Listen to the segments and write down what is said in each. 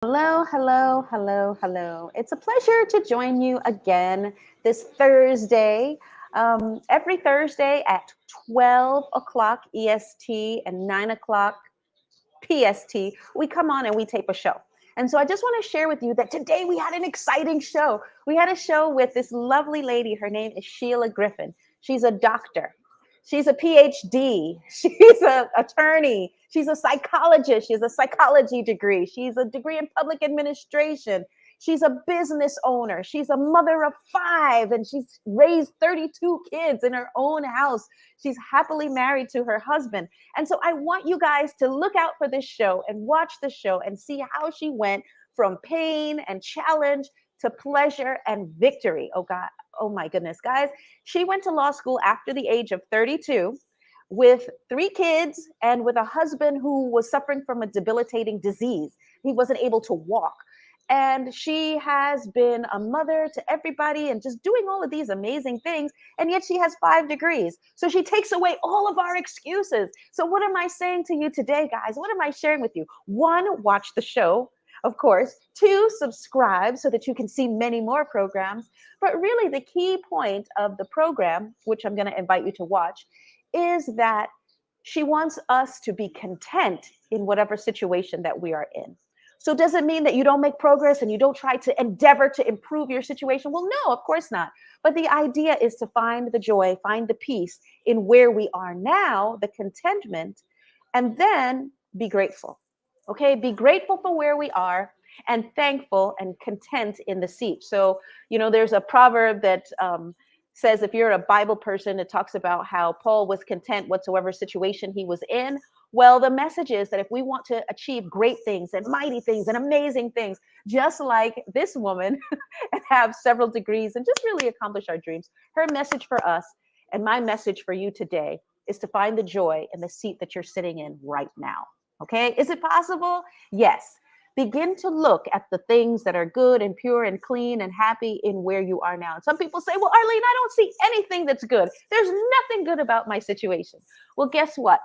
Hello, hello, hello, hello. It's a pleasure to join you again this Thursday. Every Thursday at 12 o'clock EST and 9 o'clock PST, we come on and we tape a show. And so I just want to share with you that today we had an exciting show. We had a show with this lovely lady. Her name is Sheila Griffin. She's a doctor. She's a PhD. She's an attorney. She's a psychologist. She has a psychology degree. She's a degree in public administration. She's a business owner. She's a mother of five, and she's raised 32 kids in her own house. She's happily married to her husband. And so I want you guys to look out for this show and watch the show and see how she went from pain and challenge to pleasure and victory. Oh God, oh my goodness, guys. She went to law school after the age of 32 with three kids and with a husband who was suffering from a debilitating disease. He wasn't able to walk. And she has been a mother to everybody and just doing all of these amazing things. And yet she has 5 degrees. So she takes away all of our excuses. So what am I saying to you today, guys? What am I sharing with you? One, watch the show, of course. Two, subscribe so that you can see many more programs. But really the key point of the program, which I'm going to invite you to watch, is that she wants us to be content in whatever situation that we are in. So does it mean that you don't make progress and you don't try to endeavor to improve your situation? Well, no, of course not. But the idea is to find the joy, find the peace in where we are now, the contentment, and then be grateful. Okay, be grateful for where we are and thankful and content in the seat. So, there's a proverb that says if you're a Bible person, it talks about how Paul was content whatsoever situation he was in. Well, the message is that if we want to achieve great things and mighty things and amazing things, just like this woman, and have several degrees and just really accomplish our dreams, her message for us and my message for you today is to find the joy in the seat that you're sitting in right now. Okay, is it possible? Yes. Begin to look at the things that are good and pure and clean and happy in where you are now. And some people say, well, Arlene, I don't see anything that's good. There's nothing good about my situation. Well, guess what?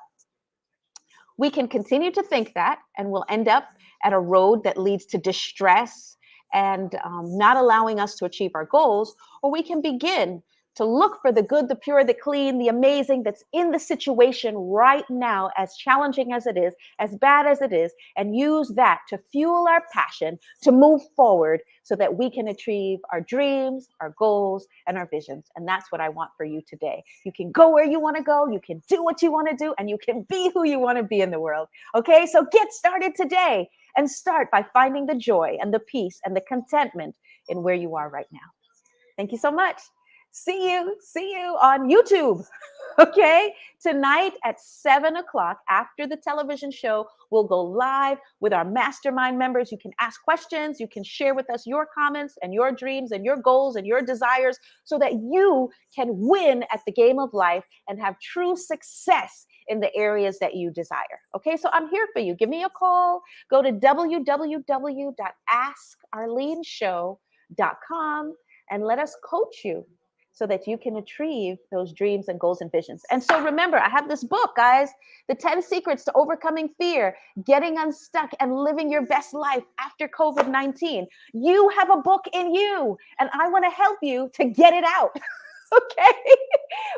We can continue to think that, and we'll end up at a road that leads to distress and not allowing us to achieve our goals, or we can begin to look for the good, the pure, the clean, the amazing that's in the situation right now, as challenging as it is, as bad as it is, and use that to fuel our passion to move forward so that we can achieve our dreams, our goals, and our visions. And that's what I want for you today. You can go where you want to go, you can do what you want to do, and you can be who you want to be in the world. Okay, so get started today and start by finding the joy and the peace and the contentment in where you are right now. Thank you so much. See you on YouTube. Okay, tonight at 7 o'clock after the television show, we'll go live with our mastermind members. You can ask questions, you can share with us your comments and your dreams and your goals and your desires so that you can win at the game of life and have true success in the areas that you desire. Okay, so I'm here for you. Give me a call. Go to www.askarleneshow.com and let us coach you so that you can achieve those dreams and goals and visions. And so remember, I have this book, guys, The 10 Secrets to Overcoming Fear, Getting Unstuck and Living Your Best Life After COVID-19. You have a book in you, and I want to help you to get it out. Okay,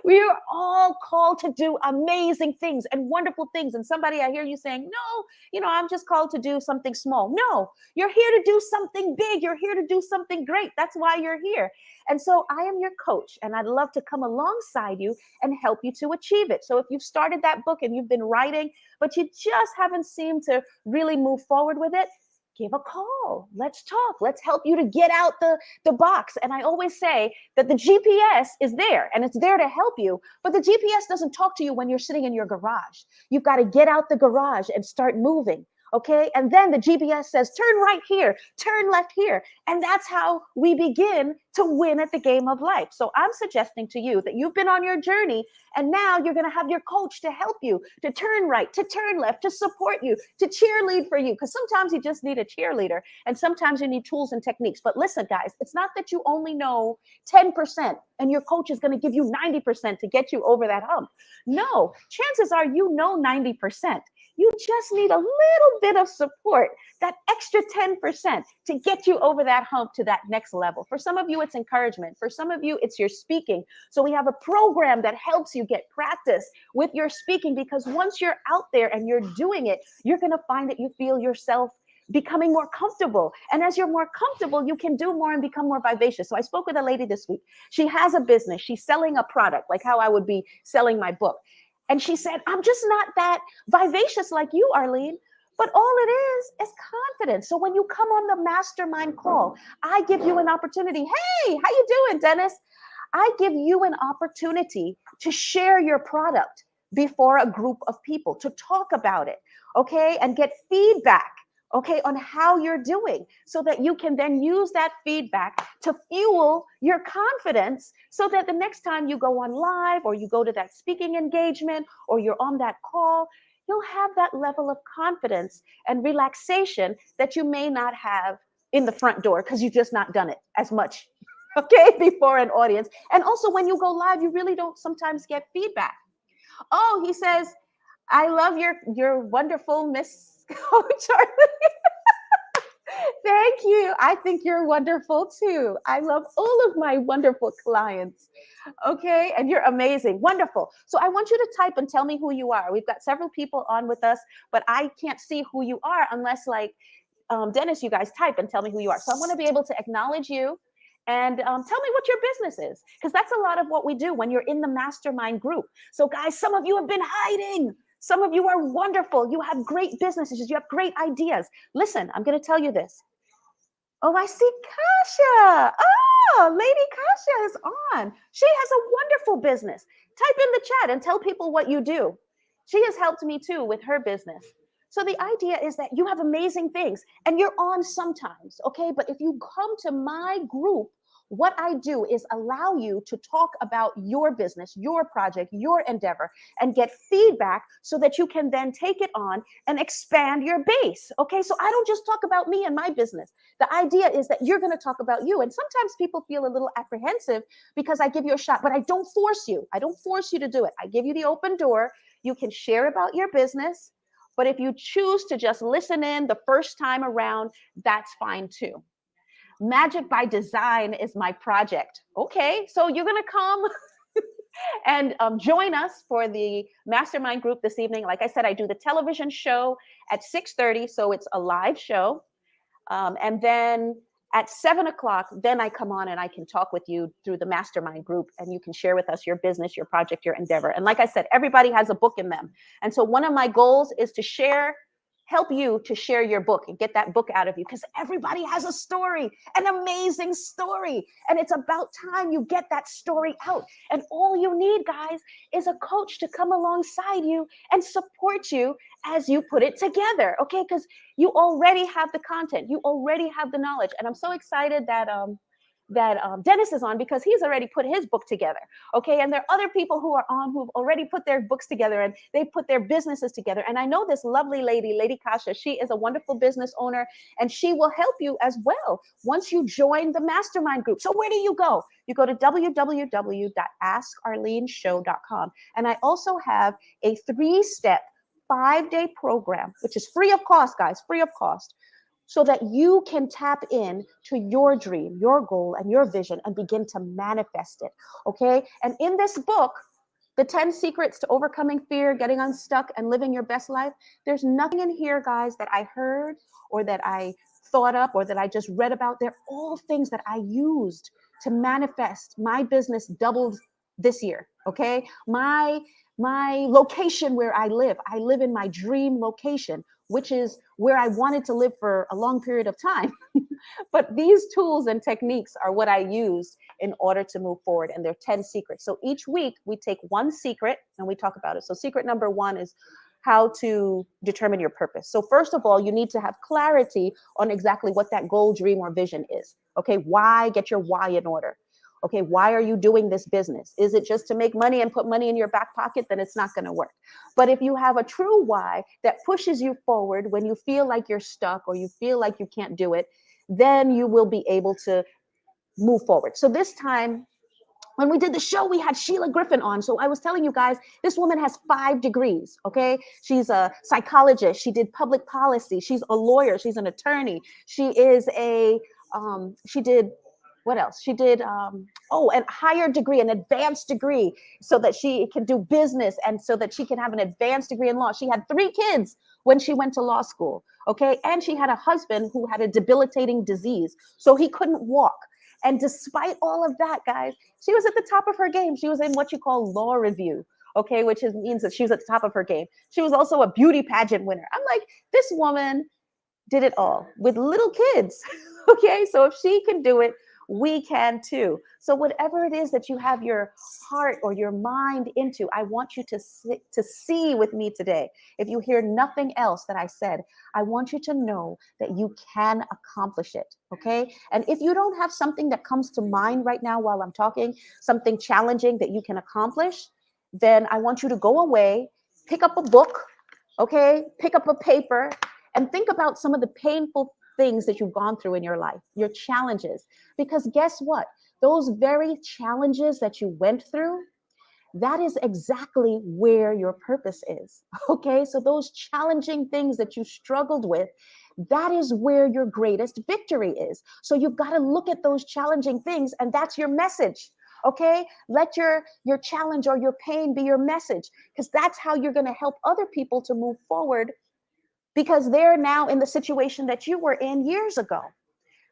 we are all called to do amazing things and wonderful things. And somebody, I hear you saying, no, I'm just called to do something small. No, you're here to do something big. You're here to do something great. That's why you're here. And so I am your coach, and I'd love to come alongside you and help you to achieve it. So if you've started that book and you've been writing, but you just haven't seemed to really move forward with it, give a call. Let's talk. Let's help you to get out the box. And I always say that the GPS is there and it's there to help you, but the GPS doesn't talk to you when you're sitting in your garage. You've got to get out the garage and start moving. Okay. And then the GPS says, turn right here, turn left here. And that's how we begin to win at the game of life. So I'm suggesting to you that you've been on your journey and now you're going to have your coach to help you to turn right, to turn left, to support you, to cheerlead for you. Because sometimes you just need a cheerleader and sometimes you need tools and techniques. But listen, guys, it's not that you only know 10% and your coach is going to give you 90% to get you over that hump. No, chances are you know 90%. You just need a little bit of support, that extra 10% to get you over that hump to that next level. For some of you, it's encouragement. For some of you, it's your speaking. So we have a program that helps you get practice with your speaking, because once you're out there and you're doing it, you're going to find that you feel yourself becoming more comfortable. And as you're more comfortable, you can do more and become more vivacious. So I spoke with a lady this week. She has a business. She's selling a product, like how I would be selling my book. And she said, I'm just not that vivacious like you, Arlene. But all it is confidence. So when you come on the mastermind call, I give you an opportunity. Hey, how you doing, Dennis? I give you an opportunity to share your product before a group of people, to talk about it, okay, and get feedback, okay, on how you're doing, so that you can then use that feedback to fuel your confidence, so that the next time you go on live or you go to that speaking engagement or you're on that call, you'll have that level of confidence and relaxation that you may not have in the front door because you've just not done it as much, okay, before an audience. And also when you go live, you really don't sometimes get feedback. Oh, he says, I love your wonderful Miss Coach Arlene. Thank you. I think you're wonderful too. I love all of my wonderful clients. Okay. And you're amazing. Wonderful. So I want you to type and tell me who you are. We've got several people on with us, but I can't see who you are unless, like, Dennis, you guys type and tell me who you are. So I want to be able to acknowledge you and tell me what your business is, because that's a lot of what we do when you're in the mastermind group. So guys, some of you have been hiding. Some of you are wonderful. You have great businesses. You have great ideas. Listen, I'm going to tell you this. Oh, I see Kasha. Oh, Lady Kasha is on. She has a wonderful business. Type in the chat and tell people what you do. She has helped me too with her business. So the idea is that you have amazing things and you're on sometimes, okay? But if you come to my group, what I do is allow you to talk about your business, your project, your endeavor, and get feedback so that you can then take it on and expand your base, okay? So I don't just talk about me and my business. The idea is that you're going to talk about you. And sometimes people feel a little apprehensive because I give you a shot, but I don't force you. I don't force you to do it. I give you the open door. You can share about your business. But if you choose to just listen in the first time around, that's fine too. Magic by Design is my project. Okay, so you're going to come and join us for the mastermind group this evening. Like I said, I do the television show at 6:30, so it's a live show. And then at 7 o'clock, then I come on and I can talk with you through the mastermind group, and you can share with us your business, your project, your endeavor. And like I said, everybody has a book in them. And so one of my goals is to help you to share your book and get that book out of you, because everybody has a story, an amazing story. And it's about time you get that story out. And all you need, guys, is a coach to come alongside you and support you as you put it together, okay? Because you already have the content, you already have the knowledge. And I'm so excited that Dennis is on, because he's already put his book together, okay? And there are other people who are on who've already put their books together and they put their businesses together. And I know this lovely lady, Lady Kasha, she is a wonderful business owner, and she will help you as well once you join the mastermind group. So where do you go? You go to www.askarleneshow.com. And I also have a 3-step 5-day program, which is free of cost, guys, free of cost, so that you can tap in to your dream, your goal, and your vision and begin to manifest it, okay? And in this book, The 10 Secrets to Overcoming Fear, Getting Unstuck, and Living Your Best Life, there's nothing in here, guys, that I heard or that I thought up or that I just read about. They're all things that I used to manifest. My business doubled this year, okay? My location where I live in my dream location, which is where I wanted to live for a long period of time. But these tools and techniques are what I used in order to move forward. And they're 10 secrets. So each week we take one secret and we talk about it. So secret number 1 is how to determine your purpose. So first of all, you need to have clarity on exactly what that goal, dream, or vision is. Okay, why? Get your why in order. Okay, why are you doing this business? Is it just to make money and put money in your back pocket? Then it's not going to work. But if you have a true why that pushes you forward when you feel like you're stuck or you feel like you can't do it, then you will be able to move forward. So this time, When we did the show, we had Sheila Griffin on. So I was telling you guys, this woman has 5 degrees, okay? She's a psychologist. She did public policy. She's a lawyer. She's an attorney. She is she did, what else? She did, a higher degree, an advanced degree, so that she can do business and so that she can have an advanced degree in law. She had 3 kids when she went to law school, okay? And she had a husband who had a debilitating disease, so he couldn't walk. And despite all of that, guys, she was at the top of her game. She was in what you call law review, okay, means that she was at the top of her game. She was also a beauty pageant winner. I'm like, this woman did it all with little kids, okay? So if she can do it, we can too. So whatever it is that you have your heart or your mind into, I want you to see with me today. If you hear nothing else that I said, I want you to know that you can accomplish it, okay? And if you don't have something that comes to mind right now while I'm talking, something challenging that you can accomplish, then I want you to go away, pick up a book, okay? Pick up a paper and think about some of the painful things that you've gone through in your life, your challenges. Because guess what? Those very challenges that you went through, that is exactly where your purpose is. Okay, so those challenging things that you struggled with, that is where your greatest victory is. So you've got to look at those challenging things, and that's your message. Okay, let your challenge or your pain be your message, because that's how you're going to help other people to move forward, because they're now in the situation that you were in years ago.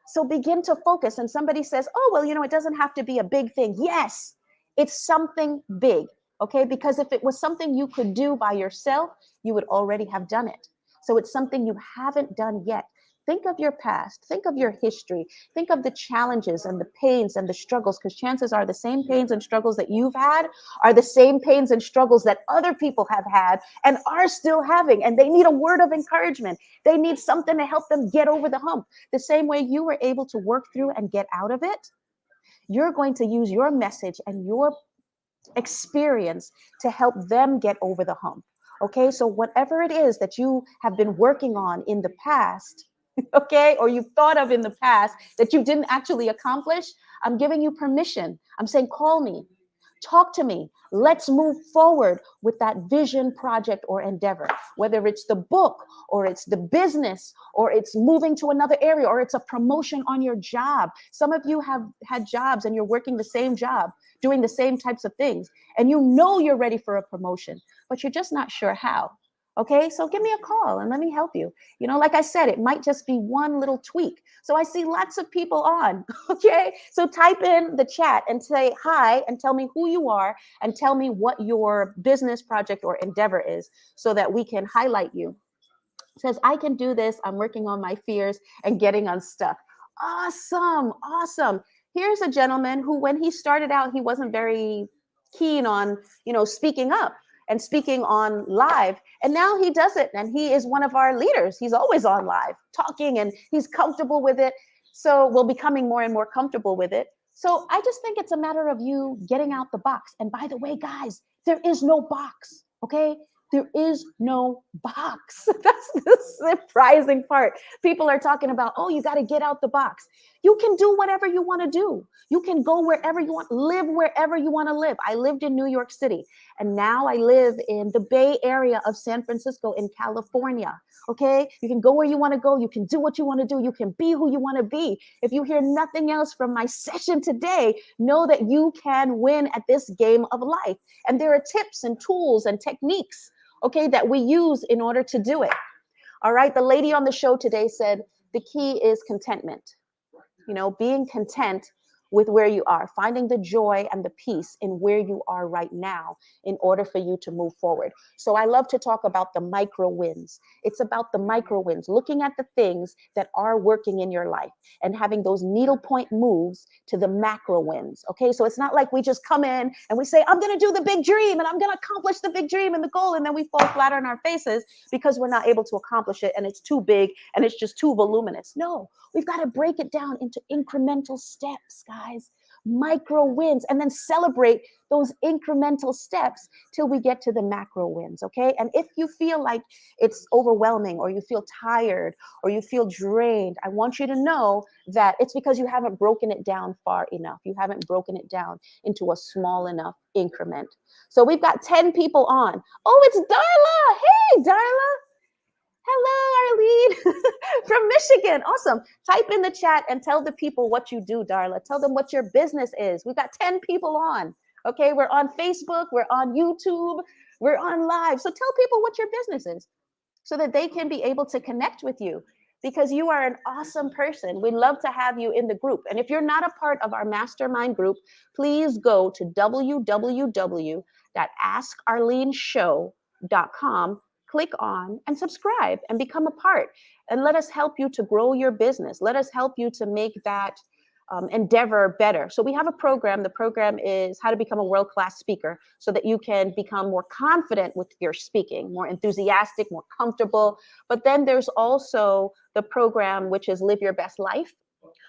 So begin to focus. And somebody says, oh, well, it doesn't have to be a big thing. Yes, it's something big. Okay, because if it was something you could do by yourself, you would already have done it. So it's something you haven't done yet. Think of your past, think of your history, think of the challenges and the pains and the struggles, because chances are the same pains and struggles that you've had are the same pains and struggles that other people have had and are still having. And they need a word of encouragement. They need something to help them get over the hump. The same way you were able to work through and get out of it, you're going to use your message and your experience to help them get over the hump. Okay, so whatever it is that you have been working on in the past, okay, or you've thought of in the past that you didn't actually accomplish, I'm giving you permission. I'm saying, call me, talk to me. Let's move forward with that vision, project, or endeavor, whether it's the book or it's the business or it's moving to another area or it's a promotion on your job. Some of you have had jobs and you're working the same job, doing the same types of things, and you're ready for a promotion, but you're just not sure how. Okay, so give me a call and let me help you. Like I said, it might just be one little tweak. So I see lots of people on. Okay, so type in the chat and say hi and tell me who you are and tell me what your business project or endeavor is so that we can highlight you. It says, I can do this. I'm working on my fears and getting unstuck. Awesome, awesome. Here's a gentleman who, when he started out, he wasn't very keen on, speaking up and speaking on live. And now he does it. And he is one of our leaders. He's always on live talking and he's comfortable with it. So we're becoming more and more comfortable with it. So I just think it's a matter of you getting out the box. And by the way, guys, there is no box. Okay. There is no box. That's the surprising part. People are talking about, oh, you got to get out the box. You can do whatever you want to do. You can go wherever you want, live wherever you want to live. I lived in New York City, and now I live in the Bay Area of San Francisco in California. Okay, you can go where you want to go. You can do what you want to do. You can be who you want to be. If you hear nothing else from my session today, know that you can win at this game of life. And there are tips and tools and techniques, okay, that we use in order to do it. All right, the lady on the show today said the key is contentment. Being content with where you are, finding the joy and the peace in where you are right now in order for you to move forward. So I love to talk about the micro wins. It's about the micro wins, looking at the things that are working in your life and having those needlepoint moves to the macro wins. Okay, so it's not like we just come in and we say, I'm going to do the big dream and I'm going to accomplish the big dream and the goal, and then we fall flat on our faces because we're not able to accomplish it and it's too big and it's just too voluminous. No, we've got to break it down into incremental steps, guys. guys. Micro wins, and then celebrate those incremental steps till we get to the macro wins, okay? And if you feel like it's overwhelming, or you feel tired, or you feel drained, I want you to know that it's because you haven't broken it down far enough. You haven't broken it down into a small enough increment. So we've got 10 people on. Oh, it's Darla. Hey, Darla. Hello, Arlene from Michigan. Awesome. Type in the chat and tell the people what you do, Darla. Tell them what your business is. We've got 10 people on. Okay, we're on Facebook, we're on YouTube, we're on live. So tell people what your business is so that they can be able to connect with you, because you are an awesome person. We'd love to have you in the group. And if you're not a part of our mastermind group, please go to www.askarleneshow.com, click on and subscribe and become a part. And let us help you to grow your business. Let us help you to make that endeavor better. So we have a program. The program is how to become a world-class speaker so that you can become more confident with your speaking, more enthusiastic, more comfortable. But then there's also the program, which is Live Your Best Life,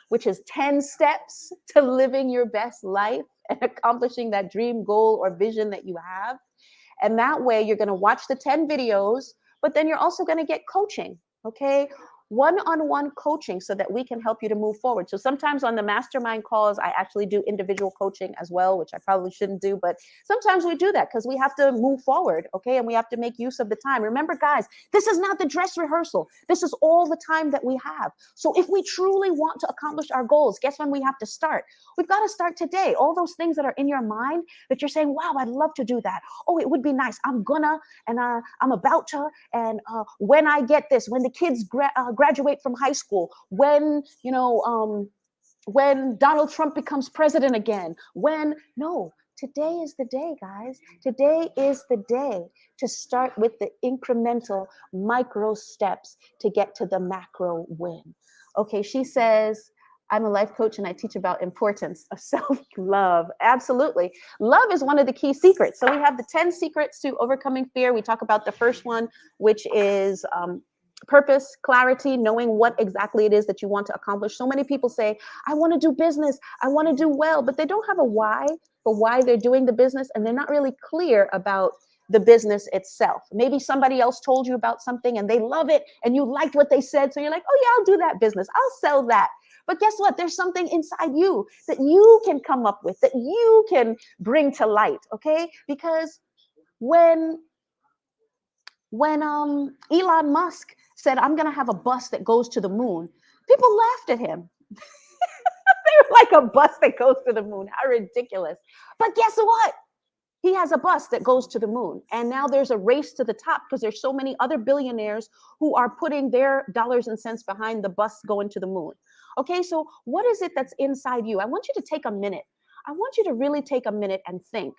which is 10 steps to living your best life and accomplishing that dream, goal, or vision that you have. And that way you're going to watch the 10 videos, but then you're also going to get coaching, okay? One-on-one coaching so that we can help you to move forward. So sometimes on the mastermind calls, I actually do individual coaching as well, which I probably shouldn't do, but sometimes we do that because we have to move forward, okay? And we have to make use of the time. Remember, guys, this is not the dress rehearsal. This is all the time that we have. So if we truly want to accomplish our goals, guess when we have to start? We've got to start today. All those things that are in your mind that you're saying, wow, I'd love to do that. Oh, it would be nice. I'm gonna, and I'm about to, and when I get this, when the kids graduate from high school, when, when Donald Trump becomes president again, no, today is the day, guys. Today is the day to start with the incremental micro steps to get to the macro win. Okay, she says, I'm a life coach and I teach about importance of self-love. Absolutely. Love is one of the key secrets. So we have the 10 secrets to overcoming fear. We talk about the first one, which is purpose, clarity, knowing what exactly it is that you want to accomplish. So many people say, I want to do business, I want to do well, but they don't have a why for why they're doing the business, and they're not really clear about the business itself. Maybe somebody else told you about something and they love it and you liked what they said, so you're like, oh yeah, I'll do that business, I'll sell that. But guess what? There's something inside you that you can come up with, that you can bring to light, okay? Because when Elon Musk said, I'm going to have a bus that goes to the moon, people laughed at him. They were like, a bus that goes to the moon? How ridiculous. But guess what? He has a bus that goes to the moon. And now there's a race to the top because there's so many other billionaires who are putting their dollars and cents behind the bus going to the moon. Okay, so what is it that's inside you? I want you to take a minute. I want you to really take a minute and think.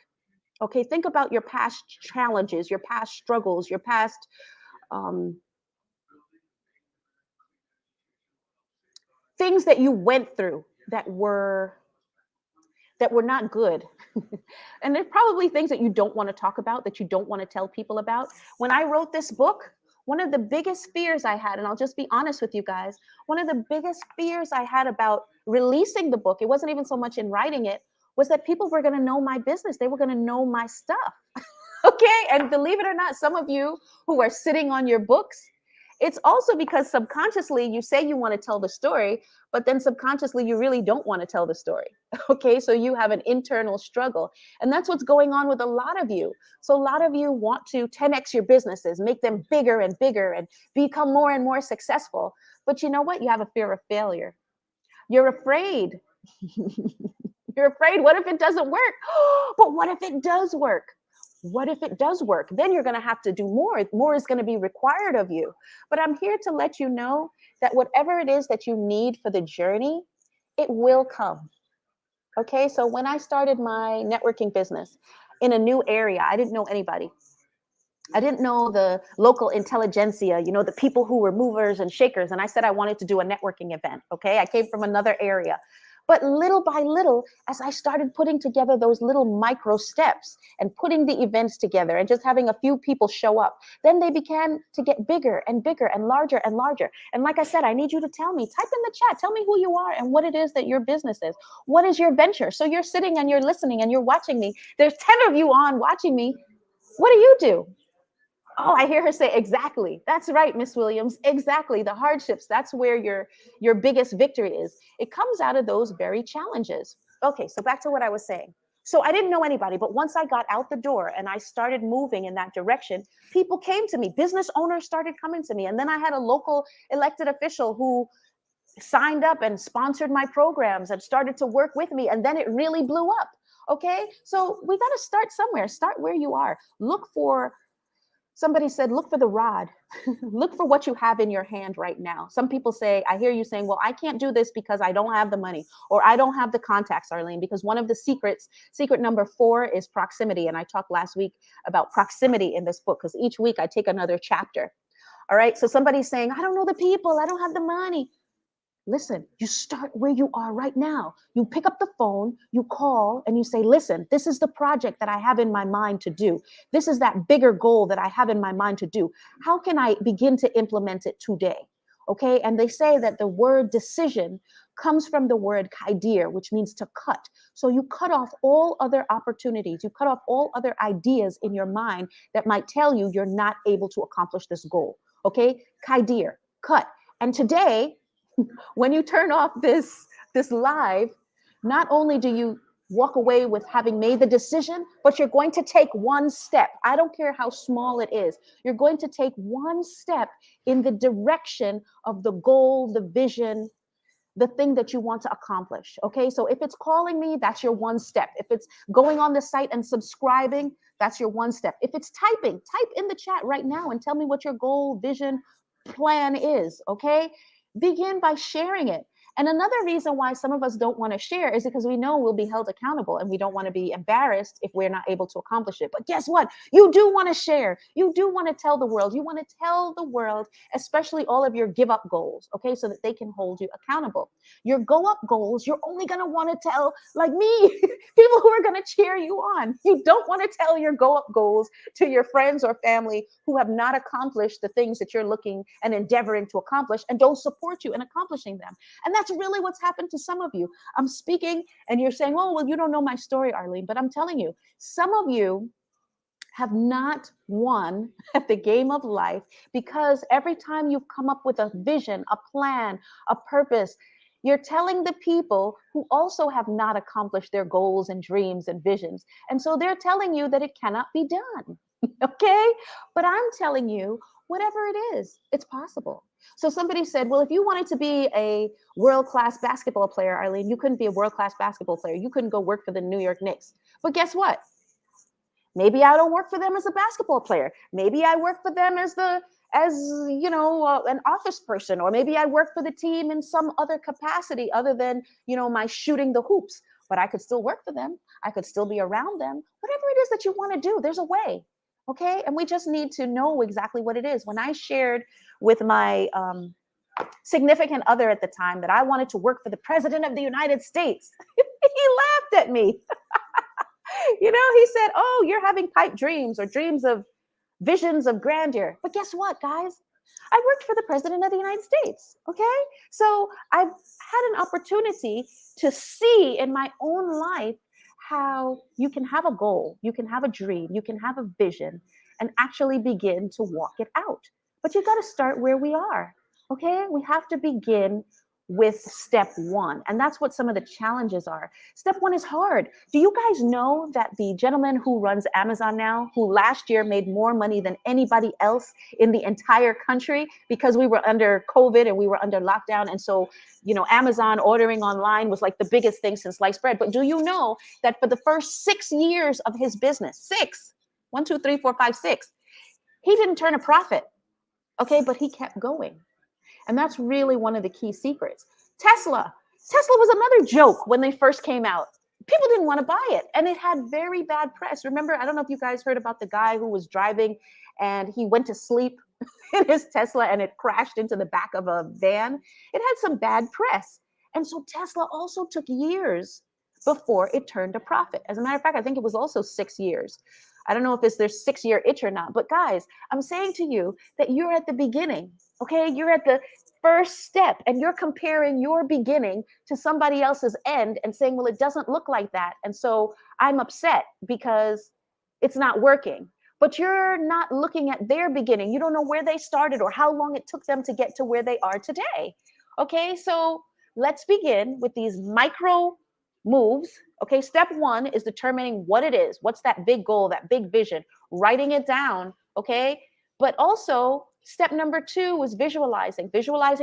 Okay, think about your past challenges, your past struggles, your past things that you went through that were not good. And there's probably things that you don't want to talk about, that you don't want to tell people about. When I wrote this book, one of the biggest fears I had, and I'll just be honest with you guys, one of the biggest fears I had about releasing the book, it wasn't even so much in writing it, was that people were going to know my business. They were going to know my stuff. Okay. And believe it or not, some of you who are sitting on your books, it's also because subconsciously you say you want to tell the story, but then subconsciously you really don't want to tell the story. Okay, so you have an internal struggle. And that's what's going on with a lot of you. So a lot of you want to 10x your businesses, make them bigger and bigger and become more and more successful. But you know what? You have a fear of failure. You're afraid. You're afraid. What if it doesn't work? But what if it does work? What if it does work? Then you're going to have to do more. More is going to be required of you. But I'm here to let you know that whatever it is that you need for the journey, it will come. Okay, so when I started my networking business in a new area, I didn't know anybody. I didn't know the local intelligentsia, the people who were movers and shakers. And I said I wanted to do a networking event. Okay, I came from another area. But little by little, as I started putting together those little micro steps and putting the events together and just having a few people show up, then they began to get bigger and bigger and larger and larger. And like I said, I need you to tell me, type in the chat, tell me who you are and what it is that your business is. What is your venture? So you're sitting and you're listening and you're watching me. There's 10 of you on watching me. What do you do? Oh, I hear her say, exactly. That's right, Miss Williams. Exactly. The hardships. That's where your biggest victory is. It comes out of those very challenges. Okay, so back to what I was saying. So I didn't know anybody, but once I got out the door and I started moving in that direction, people came to me. Business owners started coming to me. And then I had a local elected official who signed up and sponsored my programs and started to work with me. And then it really blew up. Okay, so we got to start somewhere. Start where you are. Look for, somebody said, look for the rod. Look for what you have in your hand right now. Some people say, I hear you saying, well, I can't do this because I don't have the money or I don't have the contacts, Arlene, because one of the secrets, secret number 4 is proximity. And I talked last week about proximity in this book because each week I take another chapter. All right. So somebody's saying, I don't know the people. I don't have the money. Listen, you start where you are right now. You pick up the phone, you call, and you say, listen, this is the project that I have in my mind to do. This is that bigger goal that I have in my mind to do. How can I begin to implement it today? Okay. And they say that the word decision comes from the word kaidir, which means to cut. So you cut off all other opportunities. You cut off all other ideas in your mind that might tell you you're not able to accomplish this goal. Okay. Kaidir, cut. And today, when you turn off this live, not only do you walk away with having made the decision, but you're going to take one step. I don't care how small it is. You're going to take one step in the direction of the goal, the vision, the thing that you want to accomplish. Okay, so if it's calling me, that's your one step. If it's going on the site and subscribing, that's your one step. If it's typing, type in the chat right now and tell me what your goal, vision, plan is. Okay, begin by sharing it. And another reason why some of us don't want to share is because we know we'll be held accountable and we don't want to be embarrassed if we're not able to accomplish it. But guess what? You do want to share. You do want to tell the world. You want to tell the world, especially all of your give up goals, okay, so that they can hold you accountable. Your go up goals, you're only going to want to tell, like me, people who are going to cheer you on. You don't want to tell your go up goals to your friends or family who have not accomplished the things that you're looking and endeavoring to accomplish and don't support you in accomplishing them. And that's really what's happened to some of you. I'm speaking and you're saying, oh, well, you don't know my story, Arlene, but I'm telling you, some of you have not won at the game of life because every time you've come up with a vision, a plan, a purpose, you're telling the people who also have not accomplished their goals and dreams and visions. And so they're telling you that it cannot be done. Okay? But I'm telling you, whatever it is, it's possible. So somebody said, well, if you wanted to be a world-class basketball player, Arlene, you couldn't be a world-class basketball player. You couldn't go work for the New York Knicks. But guess what? Maybe I don't work for them as a basketball player. Maybe I work for them as an office person, or maybe I work for the team in some other capacity other than, my shooting the hoops. But I could still work for them. I could still be around them. Whatever it is that you want to do, there's a way. Okay. And we just need to know exactly what it is. When I shared with my significant other at the time that I wanted to work for the president of the United States, he laughed at me. He said, oh, you're having pipe dreams or dreams of visions of grandeur. But guess what, guys? I worked for the president of the United States. Okay. So I've had an opportunity to see in my own life how you can have a goal, you can have a dream, you can have a vision and actually begin to walk it out. But you got to start where we are. Okay. We have to begin with step 1. And that's what some of the challenges are. Step 1 is hard. Do you guys know that the gentleman who runs Amazon now, who last year made more money than anybody else in the entire country because we were under COVID and we were under lockdown. And so, Amazon ordering online was like the biggest thing since sliced bread. But do you know that for the first 6 years of his business, 6, 1, 2, 3, 4, 5, 6, he didn't turn a profit. Okay, but he kept going. And that's really one of the key secrets. Tesla was another joke when they first came out. People didn't want to buy it. And it had very bad press. Remember, I don't know if you guys heard about the guy who was driving and he went to sleep in his Tesla and it crashed into the back of a van. It had some bad press. And so Tesla also took years before it turned a profit. As a matter of fact, I think it was also 6 years. I don't know if it's their 6 year itch or not, but guys, I'm saying to you that you're at the beginning, okay? You're at the first step and you're comparing your beginning to somebody else's end and saying, well, it doesn't look like that. And so I'm upset because it's not working. But you're not looking at their beginning. You don't know where they started or how long it took them to get to where they are today. Okay, so let's begin with these micro moves. Okay, step one is determining what it is. What's that big goal, that big vision? Writing it down. Okay, but also step number two is visualizing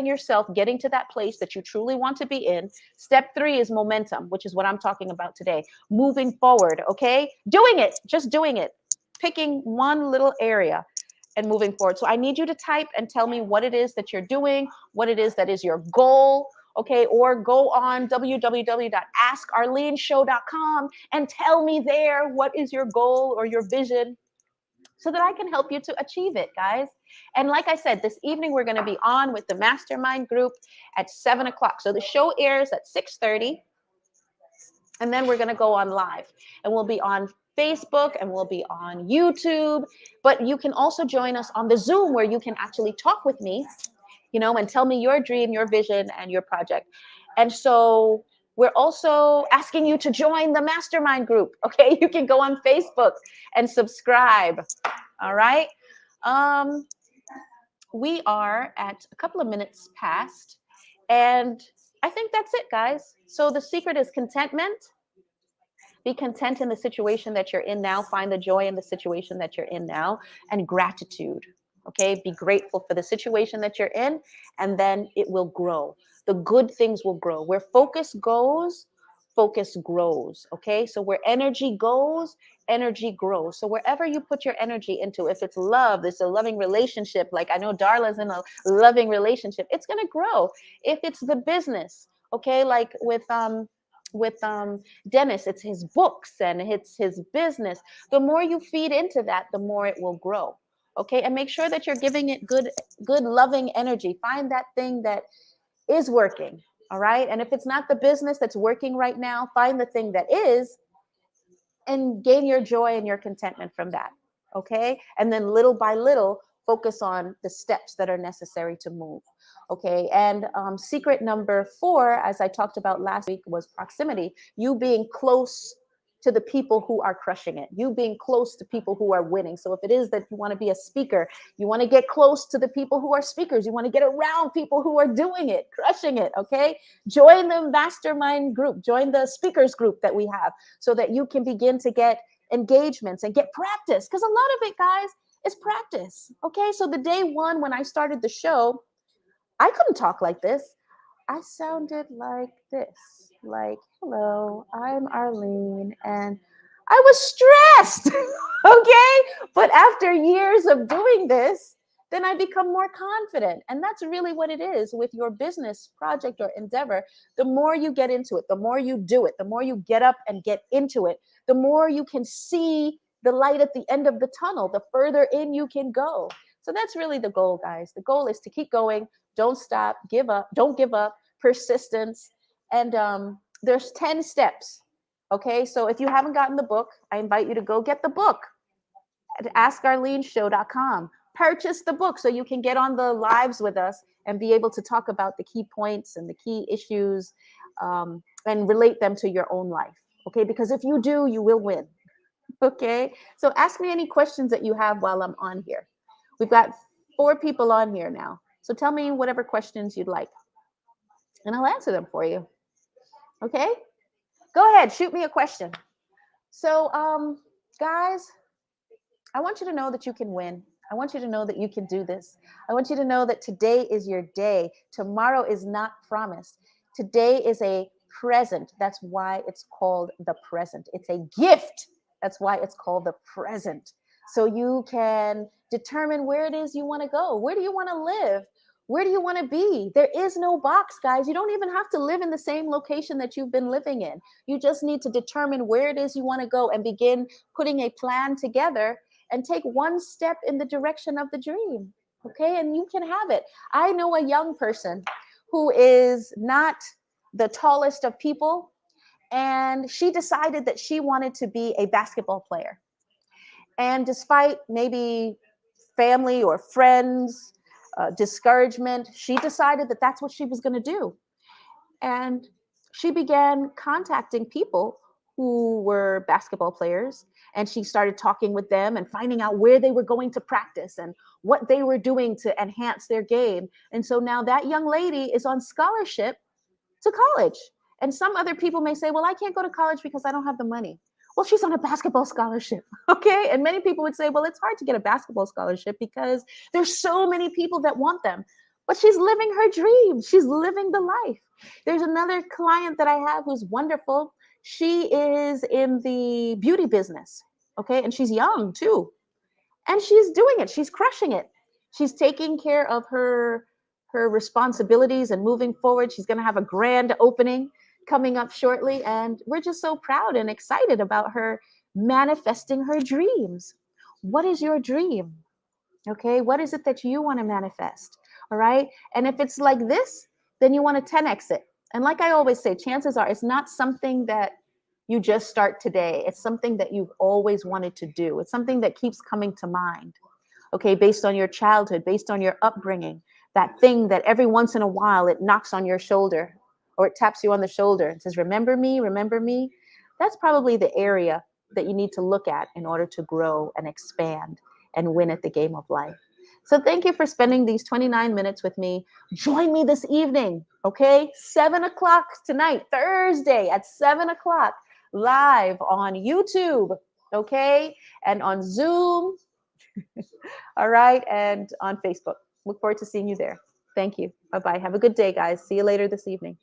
yourself getting to that place that you truly want to be in. Step three is momentum, which is what I'm talking about today. Moving forward. Okay, doing it, just doing it, picking one little area and moving forward. So I need you to type and tell me what it is that you're doing, what it is that is your goal, okay? Or go on www.askarleneshow.com and tell me there what is your goal or your vision so that I can help you to achieve it, guys. And like I said, this evening we're going to be on with the mastermind group at 7 o'clock. So the show airs at 6:30. And then we're going to go on live and we'll be on Facebook and we'll be on YouTube. But you can also join us on the Zoom where you can actually talk with me, you know, and tell me your dream, your vision, and your project. And so we're also asking you to join the mastermind group. Okay, you can go on Facebook and subscribe. All right. We are at a couple of minutes past, and I think that's it, guys. So the secret is contentment. Be content in the situation that you're in now. Find the joy in the situation that you're in now, and gratitude. Okay, be grateful for the situation that you're in, and then it will grow. The good things will grow. Where focus goes, focus grows. Okay, so where energy goes, energy grows. So wherever you put your energy into, if it's love, it's a loving relationship. Like I know Darla's in a loving relationship, it's gonna grow. If it's the business, okay, like with Dennis, it's his books and it's his business. The more you feed into that, the more it will grow. Okay, and make sure that you're giving it good, loving energy. Find that thing that is working. All right, and if it's not the business that's working right now, find the thing that is, and gain your joy and your contentment from that. Okay, and then little by little, focus on the steps that are necessary to move. Okay, and secret number 4, as I talked about last week, was proximity. You being close to the people who are crushing it, you being close to people who are winning. So if it is that you want to be a speaker, you want to get close to the people who are speakers, you want to get around people who are doing it, crushing it. Okay, join the mastermind group, join the speakers group that we have, so that you can begin to get engagements and get practice, because a lot of it, guys, is practice. Okay, so the day one when I started the show, I couldn't talk like this. I sounded like this, like, hello, I'm Arlene, and I was stressed. Okay, but after years of doing this, then I become more confident. And that's really what it is with your business project or endeavor. The more you get into it, the more you do it, the more you get up and get into it, the more you can see the light at the end of the tunnel, the further in you can go. So that's really the goal, guys. The goal is to keep going. Don't stop, don't give up, persistence. And there's 10 steps. Okay, so if you haven't gotten the book, I invite you to go get the book at askarleneshow.com. Purchase the book so you can get on the lives with us and be able to talk about the key points and the key issues, and relate them to your own life. Okay, because if you do, you will win. Okay, so ask me any questions that you have while I'm on here. We've got 4 people on here now. So tell me whatever questions you'd like, and I'll answer them for you. Okay? Go ahead, shoot me a question. So, guys, I want you to know that you can win. I want you to know that you can do this. I want you to know that today is your day. Tomorrow is not promised. Today is a present. That's why it's called the present. It's a gift. That's why it's called the present. So you can determine where it is you want to go. Where do you want to live? Where do you want to be? There is no box, guys. You don't even have to live in the same location that you've been living in. You just need to determine where it is you want to go and begin putting a plan together and take one step in the direction of the dream. Okay, and you can have it. I know a young person who is not the tallest of people, and she decided that she wanted to be a basketball player. And despite maybe family or friends, discouragement, she decided that that's what she was going to do. And she began contacting people who were basketball players, and she started talking with them and finding out where they were going to practice and what they were doing to enhance their game. And so now that young lady is on scholarship to college. And some other people may say, well, I can't go to college because I don't have the money. Well, she's on a basketball scholarship. Okay. And many people would say, well, it's hard to get a basketball scholarship because there's so many people that want them. But she's living her dream. She's living the life. There's another client that I have who's wonderful. She is in the beauty business. Okay. And she's young too. And she's doing it. She's crushing it. She's taking care of her responsibilities and moving forward. She's going to have a grand opening coming up shortly, and we're just so proud and excited about her manifesting her dreams. What is your dream? Okay, what is it that you want to manifest? All right, and if it's like this, then you want to 10x it. And like I always say, chances are it's not something that you just start today. It's something that you've always wanted to do. It's something that keeps coming to mind, okay, based on your childhood, based on your upbringing, that thing that every once in a while it knocks on your shoulder or it taps you on the shoulder and says, remember me, remember me. That's probably the area that you need to look at in order to grow and expand and win at the game of life. So thank you for spending these 29 minutes with me. Join me this evening, okay? 7 o'clock tonight, Thursday at 7 o'clock, live on YouTube, okay? And on Zoom, all right, and on Facebook. Look forward to seeing you there. Thank you. Bye-bye. Have a good day, guys. See you later this evening.